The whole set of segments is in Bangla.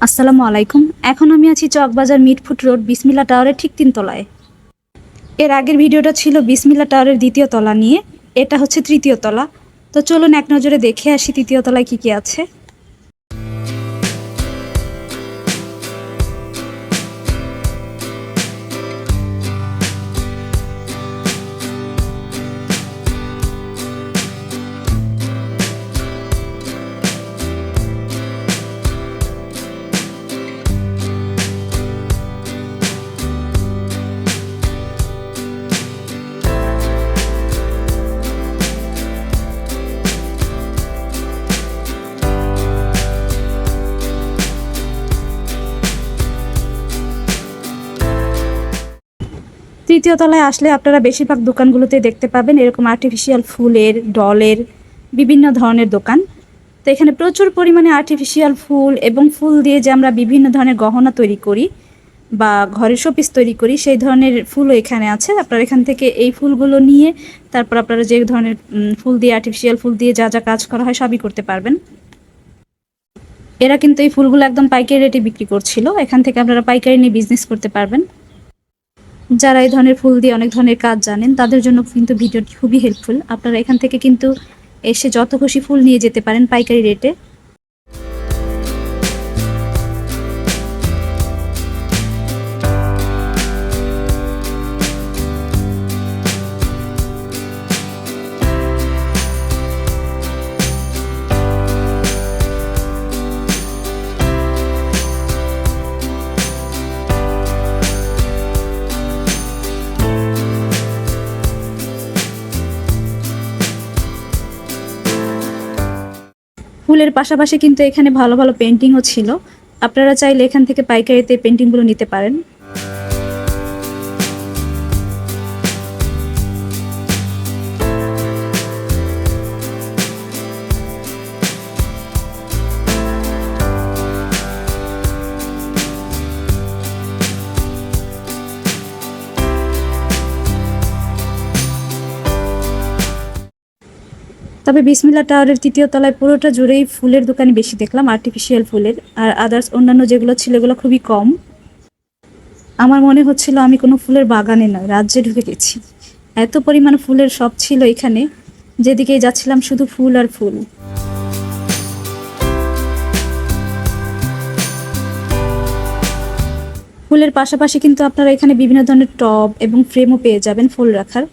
আসসালামু আলাইকুম। এখন আমি আছি চকবাজার মিটফুট রোড বিসমিল্লা টাওয়ারের ঠিক ৩ তলায়। এর আগের ভিডিওটা ছিল বিসমিল্লা টাওয়ারের ২য় তলা নিয়ে। এটা হচ্ছে ৩য় তলা। তো চলুন এক নজরে দেখে আসি ৩য় তলায় কি আছে। তৃতীয় তলায় আসলে আপনারা বেশিরভাগ দোকানগুলোতে দেখতে পাবেন এরকম আর্টিফিশিয়াল ফুলের, ডলের বিভিন্ন ধরনের দোকান। তো এখানে প্রচুর পরিমাণে আর্টিফিশিয়াল ফুল এবং ফুল দিয়ে যে আমরা বিভিন্ন ধরনের গহনা তৈরি করি বা ঘরের শোপিস তৈরি করি, সেই ধরনের ফুলও এখানে আছে। আপনারা এখান থেকে এই ফুলগুলো নিয়ে তারপর আপনারা যে ধরনের ফুল দিয়ে, আর্টিফিশিয়াল ফুল দিয়ে যা যা কাজ করা হয় সবই করতে পারবেন। এরা কিন্তু এই ফুলগুলো একদম পাইকারি রেটে বিক্রি করছিল। এখান থেকে আপনারা পাইকারি নিয়ে বিজনেস করতে পারবেন। যারা এই ধরনের ফুল দিয়ে অনেক ধরনের কাজ জানেন তাদের জন্য কিন্তু ভিডিওটি খুবই হেল্পফুল। আপনারা এখান থেকে কিন্তু এসে যত খুশি ফুল নিয়ে যেতে পারেন পাইকারি রেটে। ফুলের পাশাপাশি কিন্তু এখানে ভালো ভালো পেন্টিংও ছিল। আপনারা চাইলে এখান থেকে পাইকারিতে পেন্টিংগুলো নিতে পারেন। তবে বিসমিল্লা টাওয়ারের ৩য় তলায় পুরোটা জুড়েই ফুলের দোকানই বেশি দেখলাম, আর্টিফিশিয়াল ফুলের। আর আদার্স অন্যান্য যেগুলো ছিল এগুলো খুবই কম। আমার মনে হচ্ছিল আমি কোনো ফুলের বাগানে নয়, রাজ্যে ঢুকে গেছি। এত পরিমাণ ফুলের শপ ছিল এখানে, যেদিকেই যাচ্ছিলাম শুধু ফুল আর ফুল। ফুলের পাশাপাশি কিন্তু আপনারা এখানে বিভিন্ন ধরনের টব এবং ফ্রেমও পেয়ে যাবেন ফুল রাখার।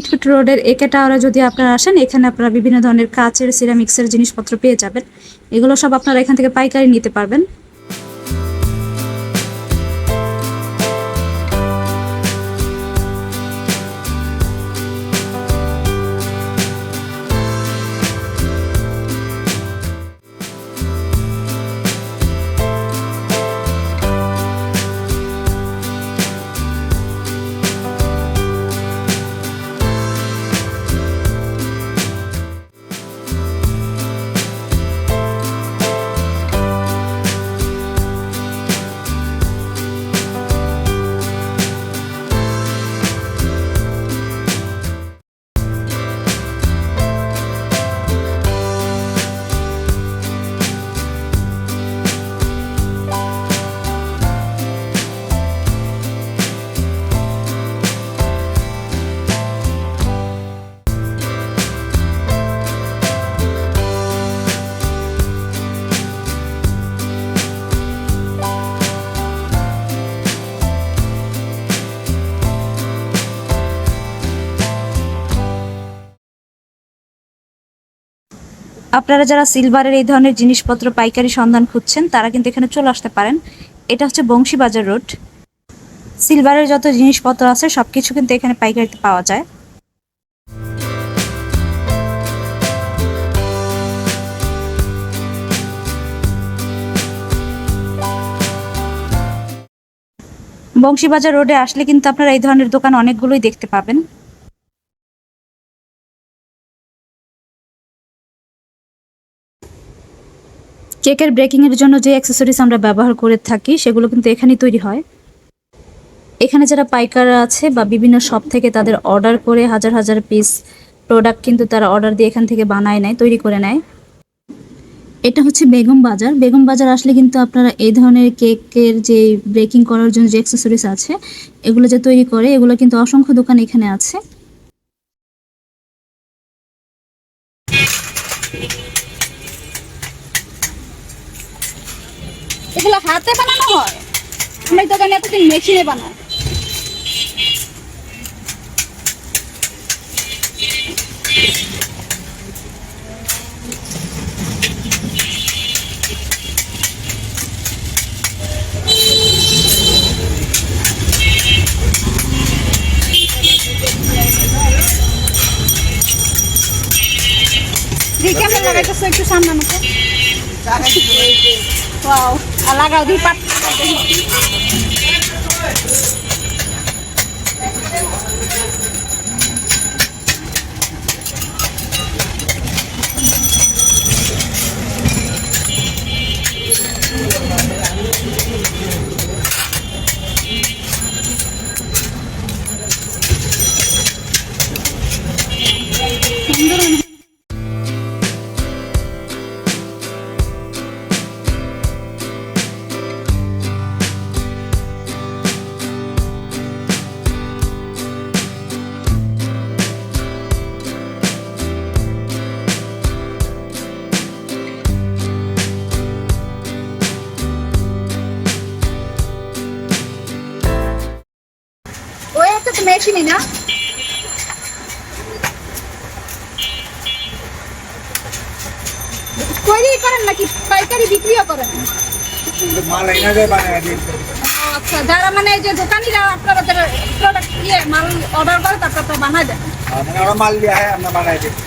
মিটফুট রোডের একে টাওয়ারে যদি আপনারা আসেন, এখানে আপনারা বিভিন্ন ধরনের কাচের, সিরামিক্সের জিনিসপত্র পেয়ে যাবেন। এগুলো সব আপনারা এখান থেকে পাইকারি নিতে পারবেন। আপনারা যারা সিলভারের এই ধরনের জিনিসপত্র পাইকারি সন্ধান খুঁজছেন, তারা কিন্তু এখানে চলে আসতে পারেন। এটা হচ্ছে বংশীবাজার রোড। সিলভারের যত জিনিসপত্র আছে সবকিছু কিন্তু এখানে পাইকারিতে পাওয়া যায়। বংশীবাজার রোডে আসলে কিন্তু আপনারা এই ধরনের দোকান অনেকগুলোই দেখতে পাবেন। কেকের ব্রেকিং এর জন্য যে অ্যাক্সেসরিজ আমরা ব্যবহার করে থাকি, সেগুলো কিন্তু এখানেই তৈরি হয়। এখানে যারা পাইকার আছে বা বিভিন্ন শপ থেকে তাদের অর্ডার করে হাজার হাজার পিস প্রোডাক্ট কিন্তু তারা অর্ডার দিয়ে এখান থেকে বানায় নেয়, তৈরি করে নেয়। এটা হচ্ছে বেগম বাজার। বেগম বাজার আসলে কিন্তু আপনারা এই ধরনের কেকের যে ব্রেকিং করার জন্য যে অ্যাক্সেসরিজ আছে, এগুলো যে তৈরি করে, এগুলো কিন্তু অসংখ্য দোকান এখানে আছে। এগুলো হাতে বানানো হয়, আমার দোকানে এতদিন মেশিনে বানায়। কেমন লাগাইতেছো একটু সামনে মতো? ওয়াও, আর লাগাও দুই পাট। ওই একটা তো মেশিনই না? তৈরি করেন নাকি পাইকারি বিক্রিও করেন? माल है ना जो बनाया देते আচ্ছা, যারা মানে এই যে দোকানিরা আপনারা প্রোডাক্ট মাল অর্ডার করে তারপর বানায় দেন। हमने और माल लिया है हमने बनाया देते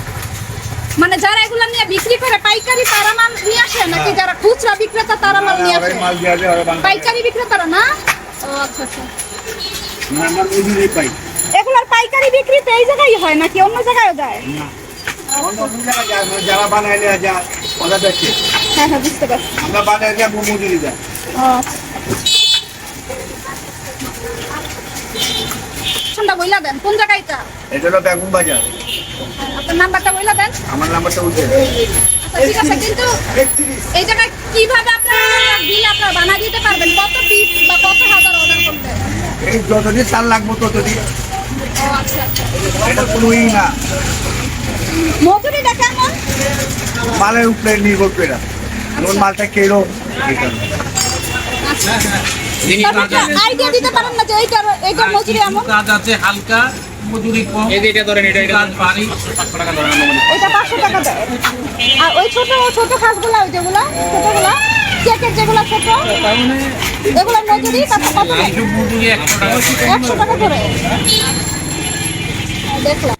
মানে যারা এগুলা নিয়ে বিক্রি করে পাইকারি, তারা মাল নিয়ে আসে নাকি যারা খুচরা বিক্রেতা তারা মাল নিয়ে আসে? माल दिया है और बना পাইকারি বিক্রেতারা না? ও আচ্ছা আচ্ছা। ना ना मुझे नहीं पाई এগুলার পাইকারি বিক্রি তো এই জায়গায় হয় নাকি অন্য জায়গায়ও যায়? ना और दूसरी जगह जा जरा बनाया लिया जा ওটা দেখে হ্যাঁ হ্যাঁ, বুঝতে পারছি। আমরা বানায় দিয়া মুমুজি দিই ও আচ্ছা। সন্ধ্যা বইলা দেন কোন জায়গায় এটা? এটা হলো বেগুন বাজার আপনার নাম্বারটা বইলা দেন। আমার নাম্বারটা উঠে আচ্ছা ঠিক আছে, কিন্তু এই জায়গায় কিভাবে আপনারা বিল আপনারা বানিয়ে দিতে পারবেন? কত পিস বা কত হাজার অর্ডার করলে? এই যতদিন চাল লাগবো ততদিন ও আচ্ছা আচ্ছা। এটা কোনোই না মজুরিটা কেমন? মালের উপরে নির্ভর করে কোন মালটা কেলো আইডিয়া দিতে পারেন না যে এইটার মজুরি এমন? কাজ আছে হালকা এই যে এটা ধরেন এটা পানি 500 টাকা ধরেন এটা 500 টাকা দেয়। আর ওই ছোট ছোট খাসগুলো ওই যেগুলো ছোটগুলো চেকের যেগুলো ছোট এগুলোর মজুরি কত কত দেয়? 100 টাকা করে দেখলাম।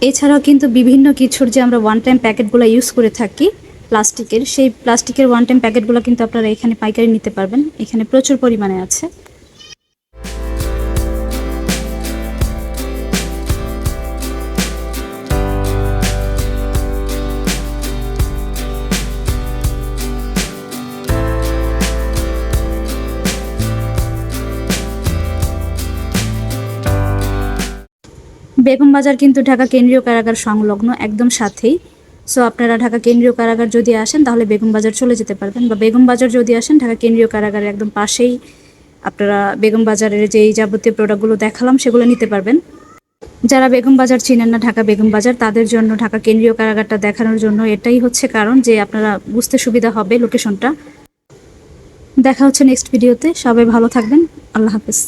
এছাড়াও কিন্তু বিভিন্ন কিছুর যে আমরা ওয়ান টাইম প্যাকেটগুলো ইউজ করে থাকি প্লাস্টিকের, সেই প্লাস্টিকের ওয়ান টাইম প্যাকেটগুলো কিন্তু আপনারা এখানে পাইকারি নিতে পারবেন। এখানে প্রচুর পরিমাণে আছে। বেগম বাজার কিন্তু ঢাকা কেন্দ্রীয় কারাগার সংলগ্ন একদম সাথেই। সো আপনারা ঢাকা কেন্দ্রীয় কারাগার যদি আসেন তাহলে বেগম বাজার চলে যেতে পারবেন, বা বেগম বাজার যদি আসেন ঢাকা কেন্দ্রীয় কারাগারের একদম পাশেই আপনারা বেগম বাজারের যেই যাবতীয় প্রোডাক্টগুলো দেখালাম সেগুলো নিতে পারবেন। যারা বেগম বাজার চিনেন না, ঢাকা বেগম বাজার, তাদের জন্য ঢাকা কেন্দ্রীয় কারাগারটা দেখানোর জন্য এটাই হচ্ছে কারণ যে আপনারা বুঝতে সুবিধা হবে লোকেশনটা। দেখা হচ্ছে নেক্সট ভিডিওতে। সবাই ভালো থাকবেন। আল্লাহ হাফেজ।